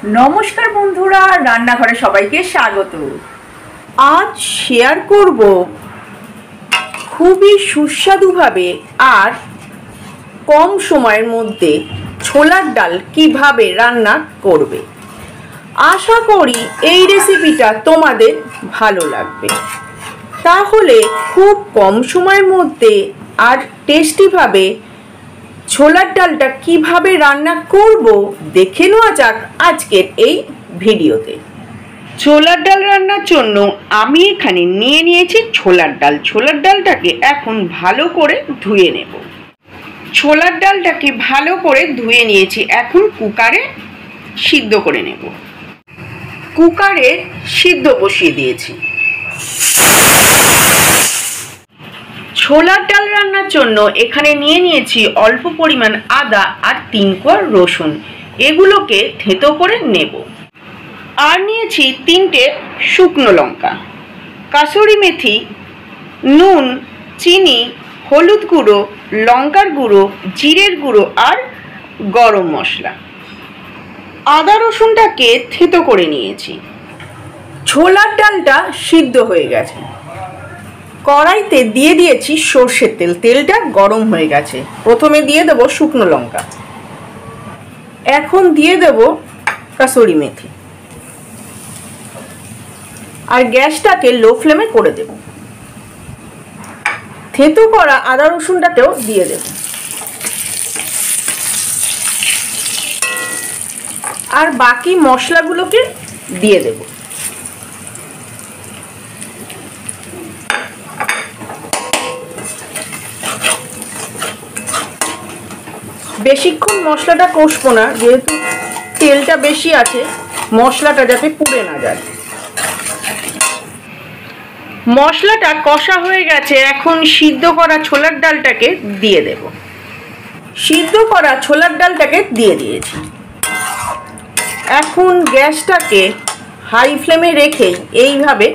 নমস্কার বন্ধুরা, রান্নাঘরে সবাইকে স্বাগত। আজ শেয়ার করব খুবই সুস্বাদুভাবে আর কম সময়ের মধ্যে ছোলার ডাল কিভাবে রান্না করবে। আশা করি এই রেসিপিটা তোমাদের ভালো লাগবে। তাহলে খুব কম সময়ের মধ্যে আর টেস্টিভাবে ছোলার ডালটা কিভাবে রান্না করব দেখে নেওয়া যাক আজকের এই ভিডিওতে। ছোলার ডাল রান্নার জন্য আমি এখানে নিয়ে নিয়েছি ছোলার ডাল। ছোলার ডালটাকে এখন ভালো করে ধুয়ে নেব। ছোলার ডালটাকে ভালো করে ধুয়ে নিয়েছি, এখন কুকারে সিদ্ধ করে নেব। কুকারে সিদ্ধ বসিয়ে দিয়েছি। ছোলার ডাল রান্নার জন্য এখানে নিয়ে নিয়েছি অল্প পরিমাণ আদা আর 3 কোয়া রসুন, এগুলোকে থেতো করে নেব। আর নিয়েছি 3টে শুকনো লঙ্কা, কাসুরি মেথি, নুন, চিনি, হলুদ গুঁড়ো, লঙ্কার গুঁড়ো, জিরের গুঁড়ো আর গরম মশলা। আদা রসুনটাকে থেতো করে নিয়েছি। ছোলার ডালটা সিদ্ধ হয়ে গেছে। কড়াইতে দিয়ে দিয়েছি সর্ষের তেল। তেলটা গরম হয়ে গেছে। প্রথমে দিয়ে দেব শুকনো লঙ্কা, এখন দিয়ে দেব কাসুরি মেথি আর গ্যাসটাকে লো ফ্লেমে করে দেব। থেতো করা আদা রসুনটাকেও দিয়ে দেব আর বাকি মশলাগুলোকে দিয়ে দেব। বেশিক্ষণ মশলাটা কষবো না, যেহেতু তেলটা বেশি আছে, মশলাটা যাতে পুড়ে না যায়। মশলাটা কষা হয়ে গেছে, এখন সিদ্ধ করা ছোলার ডালটাকে দিয়ে দেব। সিদ্ধ করা ছোলার ডালটাকে দিয়ে দিয়েছি। এখন গ্যাসটাকে হাই ফ্লেমে রেখে এইভাবে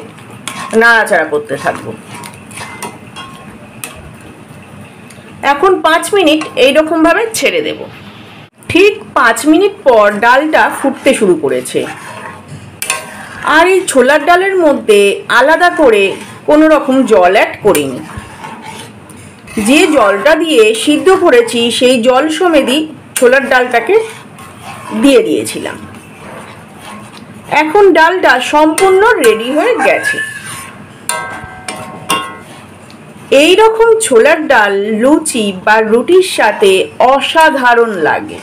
নাড়াচাড়া করতে থাকবো। এখন 5 মিনিট এইরকম ভাবে ছেড়ে দেব। ঠিক 5 মিনিট পর ডালটা ফুটতে শুরু করেছে। আর এই ছোলার ডালের মধ্যে আলাদা করে কোনো রকম জল অ্যাড করিনি। যে জলটা দিয়ে সিদ্ধ করেছি সেই জল সমেতই ছোলার ডালটাকে দিয়ে দিয়েছিলাম। এখন ডালটা সম্পূর্ণ রেডি হয়ে গেছে। এই রকম ছোলার ডাল লুচি বা রুটির সাথে অসাধারণ লাগে।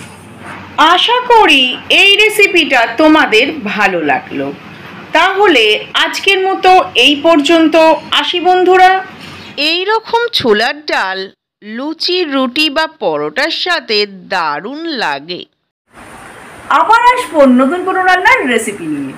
আশা করি এই রেসিপিটা তোমাদের ভালো লাগলো। তাহলে আজকের মতো এই পর্যন্ত। আসি বন্ধুরা। এই রকম ছোলার ডাল লুচি, রুটি বা পরোটার সাথে দারুণ লাগে। আবার আসবো নতুন কোনো রান্নার রেসিপি নিয়ে।